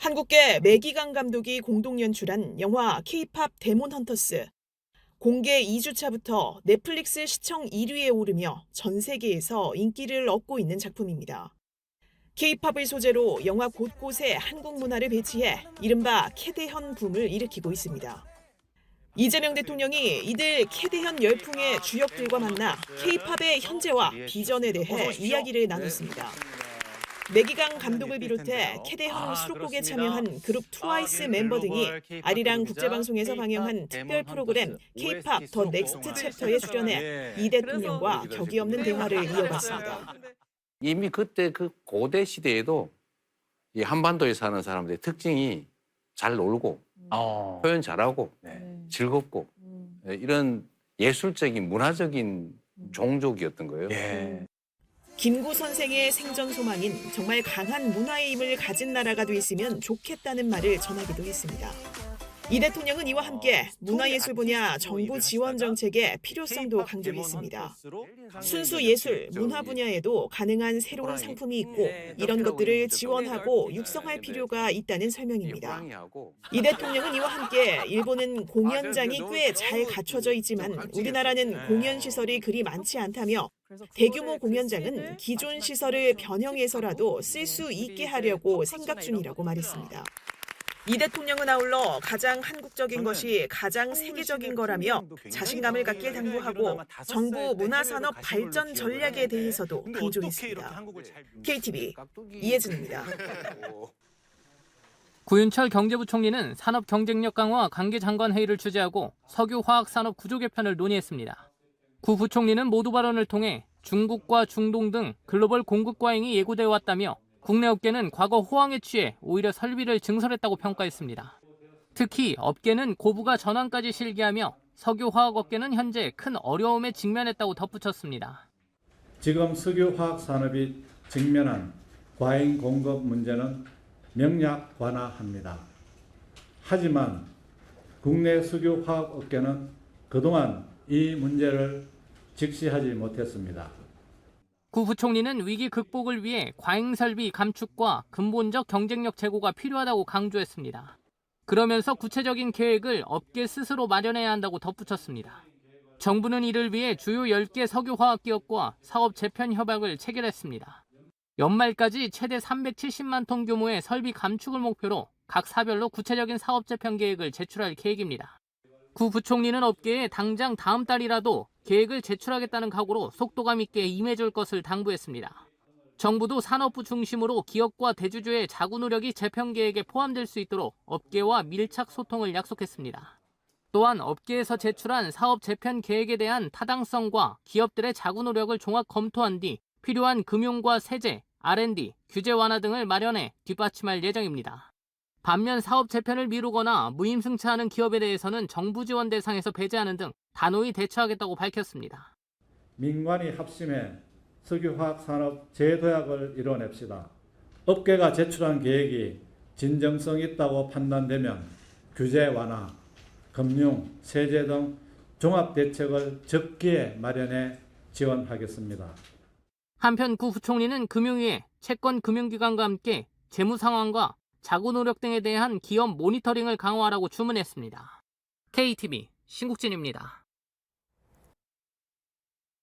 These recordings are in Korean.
한국계 매기강 감독이 공동 연출한 영화 K-팝 데몬 헌터스. 공개 2주차부터 넷플릭스 시청 1위에 오르며 전 세계에서 인기를 얻고 있는 작품입니다. K-팝을 소재로 영화 곳곳에 한국 문화를 배치해 이른바 캐대현 붐을 일으키고 있습니다. 이재명 대통령이 이들 캐대현 열풍의 주역들과 만나 K-팝의 현재와 비전에 대해 이야기를 나눴습니다. 매기강 감독을 비롯해 캐대현 수록곡에 참여한 그룹 트와이스 멤버 등이 아리랑 국제방송에서 방영한 특별 프로그램 K-팝 더 넥스트 챕터에 출연해 이 대통령과 격이 없는 대화를 이어갔습니다. 이미 그때 그 고대 시대에도 이 한반도에 사는 사람들의 특징이 잘 놀고 표현 잘하고 즐겁고 이런 예술적인 문화적인 종족이었던 거예요. 김구 선생의 생전 소망인 정말 강한 문화의 힘을 가진 나라가 됐으면 좋겠다는 말을 전하기도 했습니다. 이 대통령은 이와 함께 문화예술 분야 정부 지원 정책의 필요성도 강조했습니다. 순수 예술, 문화 분야에도 가능한 새로운 상품이 있고 이런 것들을 지원하고 육성할 필요가 있다는 설명입니다. 이 대통령은 이와 함께 일본은 공연장이 꽤 잘 갖춰져 있지만 우리나라는 공연 시설이 그리 많지 않다며 대규모 공연장은 기존 시설을 변형해서라도 쓸 수 있게 하려고 생각 중이라고 말했습니다. 이 대통령은 아울러 가장 한국적인 것이 가장 세계적인 거라며 자신감을 갖길 당부하고 정부 문화산업 발전 전략에 대해서도 강조했습니다. KTV 이혜진입니다. 구윤철 경제부총리는 산업 경쟁력 강화 관계장관회의를 주재하고 석유화학산업 구조 개편을 논의했습니다. 구 부총리는 모두 발언을 통해 중국과 중동 등 글로벌 공급 과잉이 예고돼 왔다며 국내 업계는 과거 호황에 취해 오히려 설비를 증설했다고 평가했습니다. 특히 업계는 고부가 전환까지 실기하며 석유화학업계는 현재 큰 어려움에 직면했다고 덧붙였습니다. 지금 석유화학 산업이 직면한 과잉 공급 문제는 명약관화합니다. 하지만 국내 석유화학업계는 그동안 이 문제를 직시하지 못했습니다. 구 부총리는 위기 극복을 위해 과잉 설비 감축과 근본적 경쟁력 제고가 필요하다고 강조했습니다. 그러면서 구체적인 계획을 업계 스스로 마련해야 한다고 덧붙였습니다. 정부는 이를 위해 주요 10개 석유화학 기업과 사업 재편 협약을 체결했습니다. 연말까지 최대 370만 톤 규모의 설비 감축을 목표로 각 사별로 구체적인 사업 재편 계획을 제출할 계획입니다. 구 부총리는 업계에 당장 다음 달이라도 계획을 제출하겠다는 각오로 속도감 있게 임해줄 것을 당부했습니다. 정부도 산업부 중심으로 기업과 대주주의 자구 노력이 재편 계획에 포함될 수 있도록 업계와 밀착 소통을 약속했습니다. 또한 업계에서 제출한 사업 재편 계획에 대한 타당성과 기업들의 자구 노력을 종합 검토한 뒤 필요한 금융과 세제, R&D, 규제 완화 등을 마련해 뒷받침할 예정입니다. 반면 사업 재편을 미루거나 무임승차하는 기업에 대해서는 정부 지원 대상에서 배제하는 등 단호히 대처하겠다고 밝혔습니다. 민관이 합심해 석유화학 산업 재도약을 이뤄냅시다. 업계가 제출한 계획이 진정성 있다고 판단되면 규제 완화, 금융, 세제 등 종합 대책을 적기에 마련해 지원하겠습니다. 한편 구 부총리는 금융위에 채권 금융기관과 함께 재무 상황과 자구 노력 등에 대한 기업 모니터링을 강화하라고 주문했습니다. KTV 신국진입니다.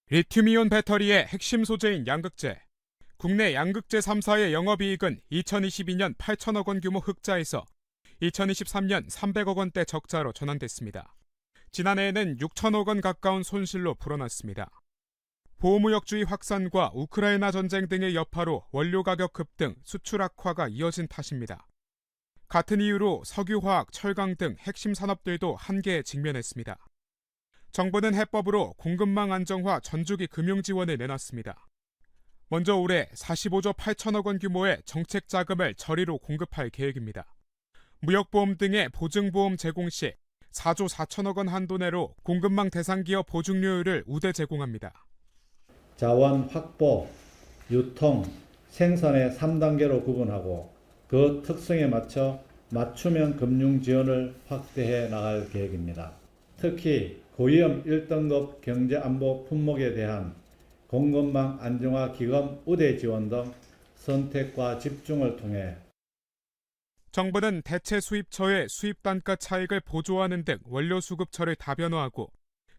리튬이온 배터리의 핵심 소재인 양극재. 국내 양극재 3사의 영업이익은 2022년 8천억 원 규모 흑자에서 2023년 300억 원대 적자로 전환됐습니다. 지난해에는 6천억 원 가까운 손실로 불어났습니다. 보호무역주의 확산과 우크라이나 전쟁 등의 여파로 원료 가격 급등, 수출 악화가 이어진 탓입니다. 같은 이유로 석유화학, 철강 등 핵심 산업들도 한계에 직면했습니다. 정부는 해법으로 공급망 안정화 전주기 금융 지원을 내놨습니다. 먼저 올해 45조 8천억 원 규모의 정책 자금을 저리로 공급할 계획입니다. 무역보험 등의 보증보험 제공 시 4조 4천억 원 한도 내로 공급망 대상 기업 보증료율을 우대 제공합니다. 자원 확보, 유통, 생산의 3단계로 구분하고 그 특성에 맞춰 맞춤형 금융 지원을 확대해 나갈 계획입니다. 특히 고위험 1등급 경제안보 품목에 대한 공급망 안정화 기금 우대 지원 등 선택과 집중을 통해 정부는 대체 수입처의 수입 단가 차익을 보조하는 등 원료 수급처를 다변화하고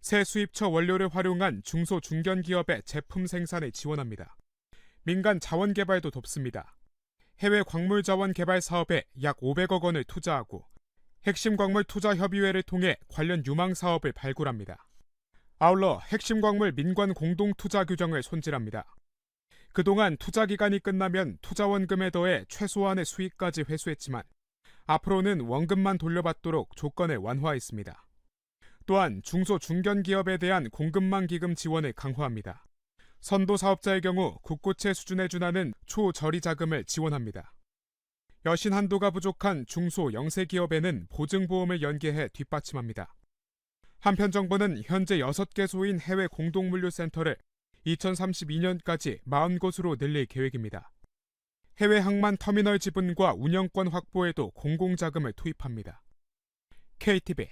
새 수입처 원료를 활용한 중소 중견 기업의 제품 생산을 지원합니다. 민간 자원 개발도 돕습니다. 해외 광물 자원 개발 사업에 약 500억 원을 투자하고 핵심 광물 투자 협의회를 통해 관련 유망 사업을 발굴합니다. 아울러 핵심 광물 민관 공동 투자 규정을 손질합니다. 그동안 투자 기간이 끝나면 투자 원금에 더해 최소한의 수익까지 회수했지만 앞으로는 원금만 돌려받도록 조건을 완화했습니다. 또한 중소 중견 기업에 대한 공급망 기금 지원을 강화합니다. 선도 사업자의 경우 국고채 수준에 준하는 초저리 자금을 지원합니다. 여신 한도가 부족한 중소 영세 기업에는 보증보험을 연계해 뒷받침합니다. 한편 정부는 현재 6개소인 해외 공동물류센터를 2032년까지 40곳으로 늘릴 계획입니다. 해외 항만 터미널 지분과 운영권 확보에도 공공자금을 투입합니다. KTV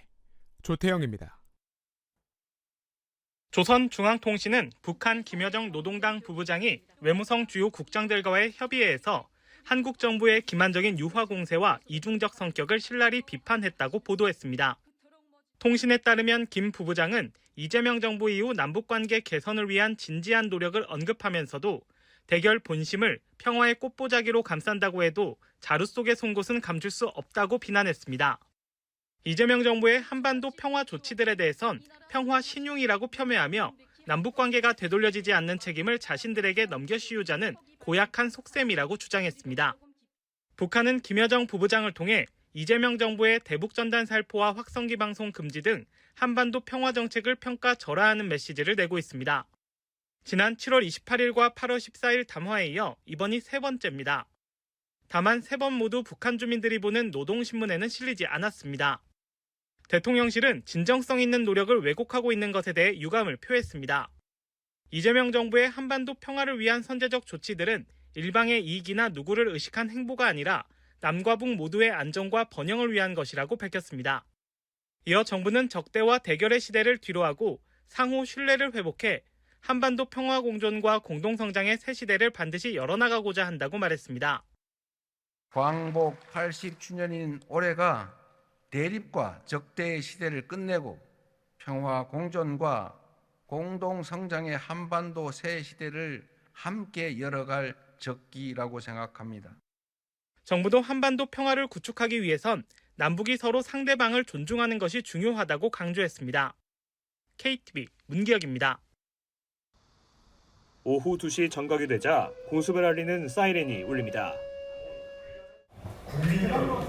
조태영입니다. 조선중앙통신은 북한 김여정 노동당 부부장이 외무성 주요 국장들과의 협의회에서 한국 정부의 기만적인 유화 공세와 이중적 성격을 신랄히 비판했다고 보도했습니다. 통신에 따르면 김 부부장은 이재명 정부 이후 남북관계 개선을 위한 진지한 노력을 언급하면서도 대결 본심을 평화의 꽃보자기로 감싼다고 해도 자루 속의 송곳은 감출 수 없다고 비난했습니다. 이재명 정부의 한반도 평화 조치들에 대해선 평화 신용이라고 폄훼하며 남북관계가 되돌려지지 않는 책임을 자신들에게 넘겨씌우자는 고약한 속셈이라고 주장했습니다. 북한은 김여정 부부장을 통해 이재명 정부의 대북전단 살포와 확성기 방송 금지 등 한반도 평화 정책을 평가 절하하는 메시지를 내고 있습니다. 지난 7월 28일과 8월 14일 담화에 이어 이번이 세 번째입니다. 다만 세 번 모두 북한 주민들이 보는 노동신문에는 실리지 않았습니다. 대통령실은 진정성 있는 노력을 왜곡하고 있는 것에 대해 유감을 표했습니다. 이재명 정부의 한반도 평화를 위한 선제적 조치들은 일방의 이익이나 누구를 의식한 행보가 아니라 남과 북 모두의 안정과 번영을 위한 것이라고 밝혔습니다. 이어 정부는 적대와 대결의 시대를 뒤로하고 상호 신뢰를 회복해 한반도 평화 공존과 공동성장의 새 시대를 반드시 열어나가고자 한다고 말했습니다. 광복 80주년인 올해가 대립과 적대의 시대를 끝내고 평화 공존과 공동성장의 한반도 새 시대를 함께 열어갈 적기라고 생각합니다. 정부도 한반도 평화를 구축하기 위해선 남북이 서로 상대방을 존중하는 것이 중요하다고 강조했습니다. KTV 문기혁입니다. 오후 2시 정각이 되자 공습을 알리는 사이렌이 울립니다. 국민 여러분,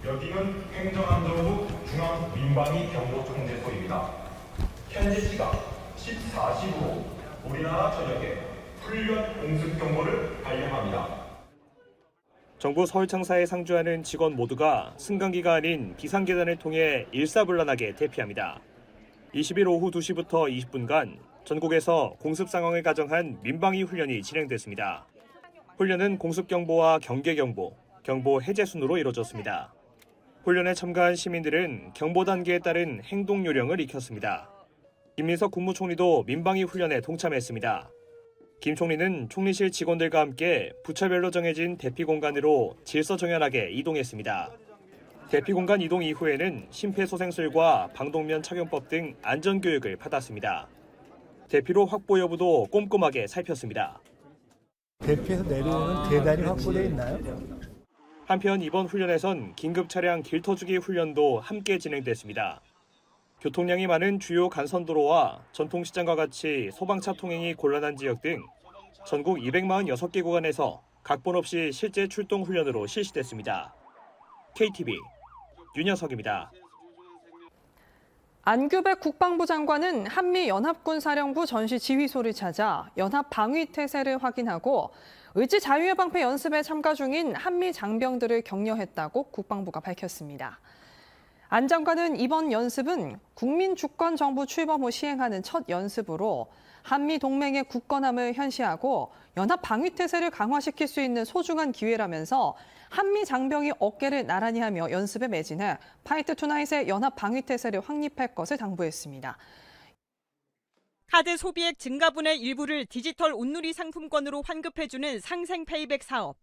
여기는 행정안전부 중앙민방위경보통제소입니다. 현재 시각 14시로 우리나라 전역에 훈련 공습 경보를 발령합니다. 정부 서울청사에 상주하는 직원 모두가 승강기가 아닌 비상계단을 통해 일사불란하게 대피합니다. 20일 오후 2시부터 20분간 전국에서 공습 상황을 가정한 민방위 훈련이 진행됐습니다. 훈련은 공습경보와 경계경보, 경보 해제 순으로 이뤄졌습니다. 훈련에 참가한 시민들은 경보 단계에 따른 행동 요령을 익혔습니다. 김민석 국무총리도 민방위 훈련에 동참했습니다. 김 총리는 총리실 직원들과 함께 부처별로 정해진 대피 공간으로 질서정연하게 이동했습니다. 대피 공간 이동 이후에는 심폐소생술과 방독면 착용법 등 안전교육을 받았습니다. 대피로 확보 여부도 꼼꼼하게 살폈습니다. 대피해서 내려오는 계단이 확보되어 있나요? 한편 이번 훈련에선 긴급 차량 길터주기 훈련도 함께 진행됐습니다. 교통량이 많은 주요 간선도로와 전통시장과 같이 소방차 통행이 곤란한 지역 등 전국 246개 구간에서 각본 없이 실제 출동 훈련으로 실시됐습니다. KTV 윤여석입니다. 안규백 국방부 장관은 한미연합군사령부 전시지휘소를 찾아 연합 방위 태세를 확인하고 의지 자유의 방패 연습에 참가 중인 한미 장병들을 격려했다고 국방부가 밝혔습니다. 안 장관은 이번 연습은 국민주권정부 출범 후 시행하는 첫 연습으로 한미 동맹의 굳건함을 현시하고 연합 방위 태세를 강화시킬 수 있는 소중한 기회라면서 한미 장병이 어깨를 나란히 하며 연습에 매진해 파이트 투나잇의 연합 방위 태세를 확립할 것을 당부했습니다. 카드 소비액 증가분의 일부를 디지털 온누리 상품권으로 환급해주는 상생 페이백 사업.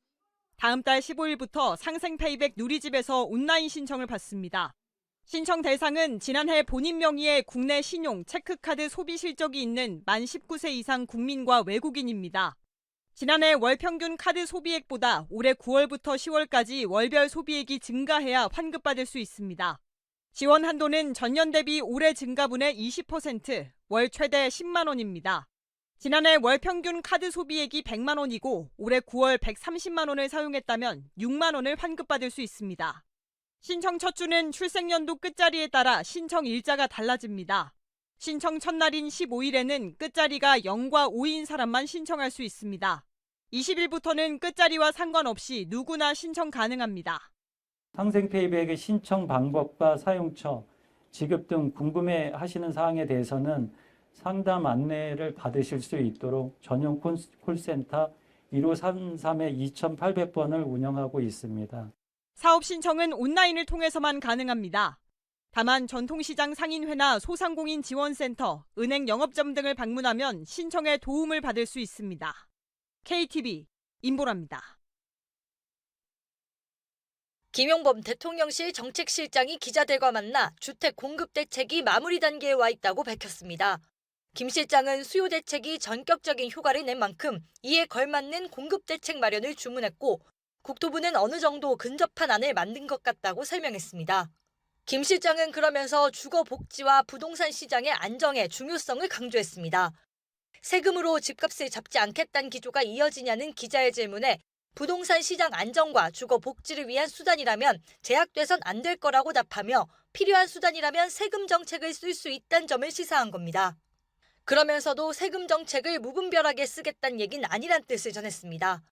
다음 달 15일부터 상생 페이백 누리집에서 온라인 신청을 받습니다. 신청 대상은 지난해 본인 명의의 국내 신용, 체크카드 소비 실적이 있는 만 19세 이상 국민과 외국인입니다. 지난해 월 평균 카드 소비액보다 올해 9월부터 10월까지 월별 소비액이 증가해야 환급받을 수 있습니다. 지원 한도는 전년 대비 올해 증가분의 20%, 월 최대 10만 원입니다. 지난해 월 평균 카드 소비액이 100만 원이고 올해 9월 130만 원을 사용했다면 6만 원을 환급받을 수 있습니다. 신청 첫 주는 출생연도 끝자리에 따라 신청 일자가 달라집니다. 신청 첫날인 15일에는 끝자리가 0과 5인 사람만 신청할 수 있습니다. 20일부터는 끝자리와 상관없이 누구나 신청 가능합니다. 상생 페이백의 신청 방법과 사용처, 지급 등 궁금해하시는 사항에 대해서는 상담 안내를 받으실 수 있도록 전용 콜센터 1533-2800번을 운영하고 있습니다. 사업 신청은 온라인을 통해서만 가능합니다. 다만 전통시장 상인회나 소상공인 지원센터, 은행 영업점 등을 방문하면 신청에 도움을 받을 수 있습니다. KTV 임보라입니다. 김용범 대통령실 정책실장이 기자들과 만나 주택 공급 대책이 마무리 단계에 와 있다고 밝혔습니다. 김 실장은 수요 대책이 전격적인 효과를 낸 만큼 이에 걸맞는 공급 대책 마련을 주문했고 국토부는 어느 정도 근접한 안을 만든 것 같다고 설명했습니다. 김 실장은 그러면서 주거복지와 부동산 시장의 안정의 중요성을 강조했습니다. 세금으로 집값을 잡지 않겠다는 기조가 이어지냐는 기자의 질문에 부동산 시장 안정과 주거복지를 위한 수단이라면 제약돼선 안 될 거라고 답하며 필요한 수단이라면 세금 정책을 쓸 수 있다는 점을 시사한 겁니다. 그러면서도 세금 정책을 무분별하게 쓰겠다는 얘기는 아니란 뜻을 전했습니다.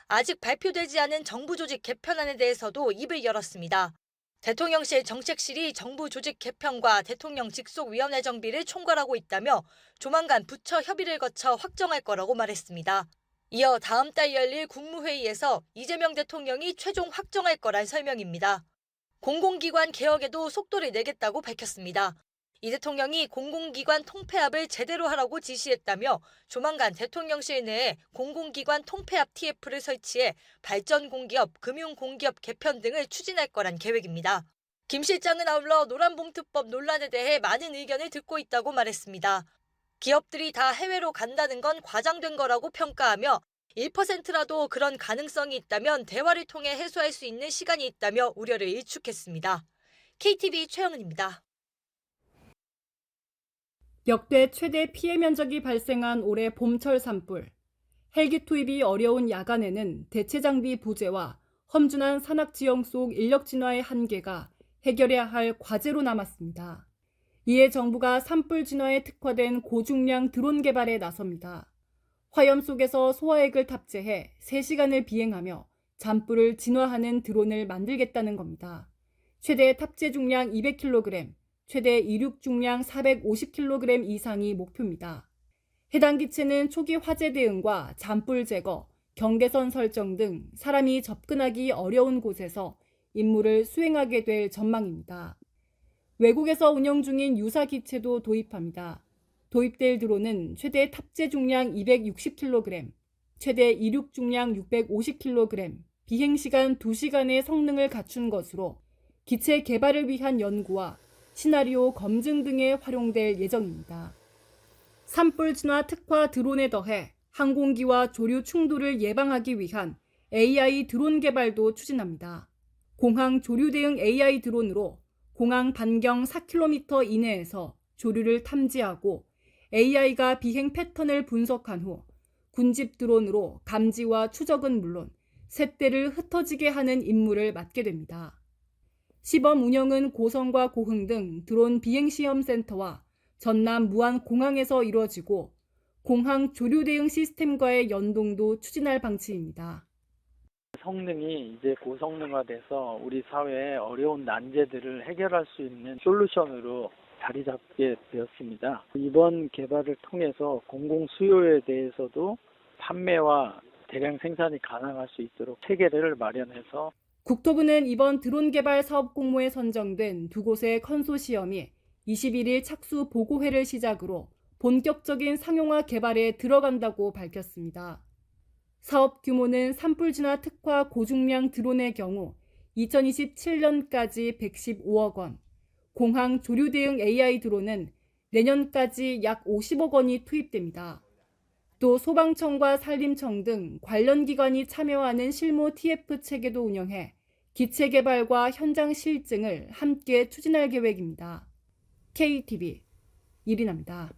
아직 발표되지 않은 정부 조직 개편안에 대해서도 입을 열었습니다. 대통령실 정책실이 정부 조직 개편과 대통령 직속위원회 정비를 총괄하고 있다며 조만간 부처 협의를 거쳐 확정할 거라고 말했습니다. 이어 다음 달 열릴 국무회의에서 이재명 대통령이 최종 확정할 거란 설명입니다. 공공기관 개혁에도 속도를 내겠다고 밝혔습니다. 이 대통령이 공공기관 통폐합을 제대로 하라고 지시했다며 조만간 대통령실 내에 공공기관 통폐합 TF를 설치해 발전공기업, 금융공기업 개편 등을 추진할 거란 계획입니다. 김 실장은 아울러 노란봉투법 논란에 대해 많은 의견을 듣고 있다고 말했습니다. 기업들이 다 해외로 간다는 건 과장된 거라고 평가하며 1%라도 그런 가능성이 있다면 대화를 통해 해소할 수 있는 시간이 있다며 우려를 일축했습니다. KTV 최영은입니다. 역대 최대 피해 면적이 발생한 올해 봄철 산불. 헬기 투입이 어려운 야간에는 대체 장비 부재와 험준한 산악 지형 속 인력 진화의 한계가 해결해야 할 과제로 남았습니다. 이에 정부가 산불 진화에 특화된 고중량 드론 개발에 나섭니다. 화염 속에서 소화액을 탑재해 3시간을 비행하며 잔불을 진화하는 드론을 만들겠다는 겁니다. 최대 탑재 중량 200kg, 최대 이륙 중량 450kg 이상이 목표입니다. 해당 기체는 초기 화재 대응과 잔불 제거, 경계선 설정 등 사람이 접근하기 어려운 곳에서 임무를 수행하게 될 전망입니다. 외국에서 운영 중인 유사 기체도 도입합니다. 도입될 드론은 최대 탑재 중량 260kg, 최대 이륙 중량 650kg, 비행시간 2시간의 성능을 갖춘 것으로 기체 개발을 위한 연구와 시나리오 검증 등에 활용될 예정입니다. 산불 진화 특화 드론에 더해 항공기와 조류 충돌을 예방하기 위한 AI 드론 개발도 추진합니다. 공항 조류 대응 AI 드론으로 공항 반경 4km 이내에서 조류를 탐지하고 AI가 비행 패턴을 분석한 후 군집 드론으로 감지와 추적은 물론 샛대를 흩어지게 하는 임무를 맡게 됩니다. 시범 운영은 고성과 고흥 등 드론 비행시험센터와 전남 무안공항에서 이루어지고 공항 조류 대응 시스템과의 연동도 추진할 방침입니다. 성능이 이제 고성능화돼서 우리 사회의 어려운 난제들을 해결할 수 있는 솔루션으로 자리 잡게 되었습니다. 이번 개발을 통해서 공공 수요에 대해서도 판매와 대량 생산이 가능할 수 있도록 체계를 마련해서 국토부는 이번 드론 개발 사업 공모에 선정된 2곳의 컨소시엄이 21일 착수 보고회를 시작으로 본격적인 상용화 개발에 들어간다고 밝혔습니다. 사업 규모는 산불 진화 특화 고중량 드론의 경우 2027년까지 115억 원, 공항 조류 대응 AI 드론은 내년까지 약 50억 원이 투입됩니다. 또 소방청과 산림청 등 관련 기관이 참여하는 실무 TF 체계도 운영해 기체 개발과 현장 실증을 함께 추진할 계획입니다. KTV 이리나입니다.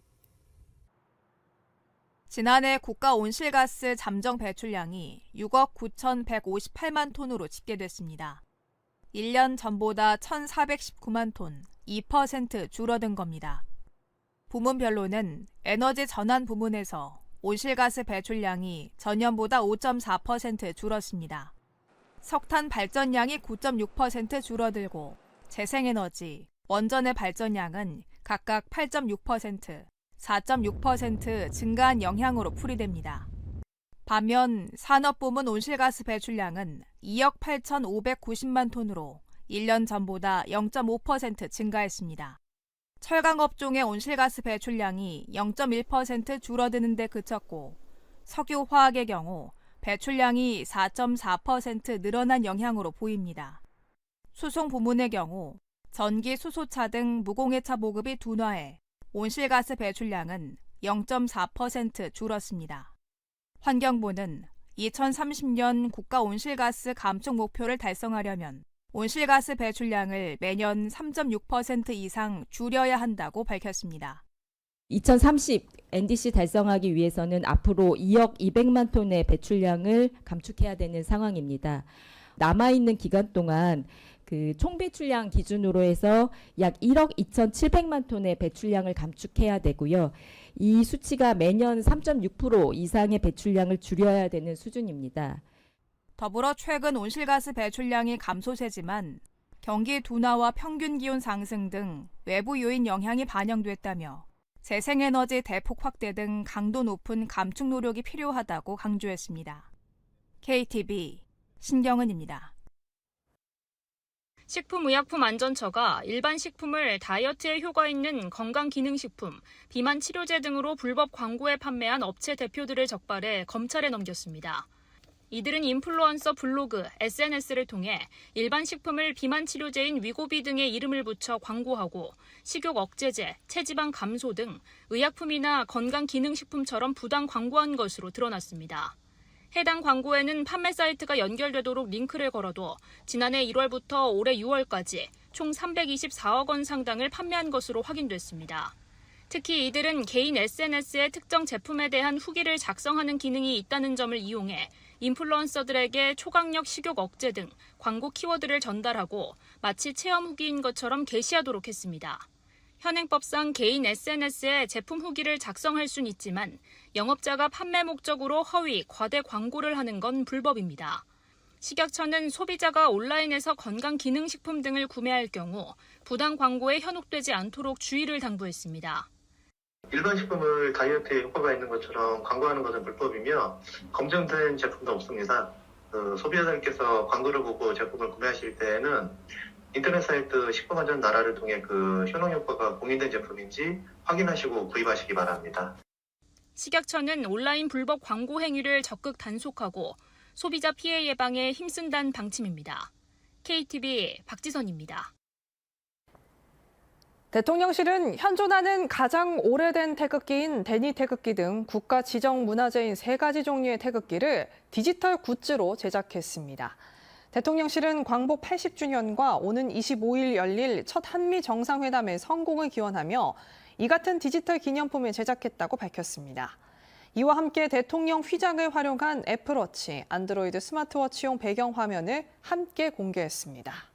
지난해 국가 온실가스 잠정 배출량이 6억 9,158만 톤으로 집계됐습니다. 1년 전보다 1,419만 톤, 2% 줄어든 겁니다. 부문별로는 에너지 전환 부문에서 온실가스 배출량이 전년보다 5.4% 줄었습니다. 석탄 발전량이 9.6% 줄어들고 재생에너지, 원전의 발전량은 각각 8.6%, 4.6% 증가한 영향으로 풀이됩니다. 반면 산업부문 온실가스 배출량은 2억 8,590만 톤으로 1년 전보다 0.5% 증가했습니다. 철강업종의 온실가스 배출량이 0.1% 줄어드는 데 그쳤고 석유화학의 경우 배출량이 4.4% 늘어난 영향으로 보입니다. 수송 부문의 경우 전기 수소차 등 무공해차 보급이 둔화해 온실가스 배출량은 0.4% 줄었습니다. 환경부는 2030년 국가 온실가스 감축 목표를 달성하려면 온실가스 배출량을 매년 3.6% 이상 줄여야 한다고 밝혔습니다. 2030 NDC 달성하기 위해서는 앞으로 2억 200만 톤의 배출량을 감축해야 되는 상황입니다. 남아있는 기간 동안 그 총배출량 기준으로 해서 약 1억 2,700만 톤의 배출량을 감축해야 되고요. 이 수치가 매년 3.6% 이상의 배출량을 줄여야 되는 수준입니다. 더불어 최근 온실가스 배출량이 감소세지만 경기 둔화와 평균 기온 상승 등 외부 요인 영향이 반영됐다며 재생에너지 대폭 확대 등 강도 높은 감축 노력이 필요하다고 강조했습니다. KTV 신경은입니다. 식품의약품안전처가 일반 식품을 다이어트에 효과 있는 건강기능식품, 비만 치료제 등으로 불법 광고에 판매한 업체 대표들을 적발해 검찰에 넘겼습니다. 이들은 인플루언서 블로그, SNS를 통해 일반 식품을 비만 치료제인 위고비 등의 이름을 붙여 광고하고 식욕 억제제, 체지방 감소 등 의약품이나 건강기능식품처럼 부당 광고한 것으로 드러났습니다. 해당 광고에는 판매 사이트가 연결되도록 링크를 걸어둬 지난해 1월부터 올해 6월까지 총 324억 원 상당을 판매한 것으로 확인됐습니다. 특히 이들은 개인 SNS에 특정 제품에 대한 후기를 작성하는 기능이 있다는 점을 이용해 인플루언서들에게 초강력 식욕 억제 등 광고 키워드를 전달하고 마치 체험 후기인 것처럼 게시하도록 했습니다. 현행법상 개인 SNS에 제품 후기를 작성할 수는 있지만 영업자가 판매 목적으로 허위, 과대 광고를 하는 건 불법입니다. 식약처는 소비자가 온라인에서 건강기능식품 등을 구매할 경우 부당 광고에 현혹되지 않도록 주의를 당부했습니다. 일반 식품을 다이어트에 효과가 있는 것처럼 광고하는 것은 불법이며 검증된 제품도 없습니다. 소비자들께서 광고를 보고 제품을 구매하실 때에는 인터넷 사이트 식품안전나라를 통해 그 효능 효과가 공인된 제품인지 확인하시고 구입하시기 바랍니다. 식약처는 온라인 불법 광고 행위를 적극 단속하고 소비자 피해 예방에 힘쓴다는 방침입니다. KTV 박지선입니다. 대통령실은 현존하는 가장 오래된 태극기인 데니 태극기 등 국가 지정 문화재인 3가지 종류의 태극기를 디지털 굿즈로 제작했습니다. 대통령실은 광복 80주년과 오는 25일 열릴 첫 한미 정상회담의 성공을 기원하며 이 같은 디지털 기념품을 제작했다고 밝혔습니다. 이와 함께 대통령 휘장을 활용한 애플워치, 안드로이드 스마트워치용 배경화면을 함께 공개했습니다.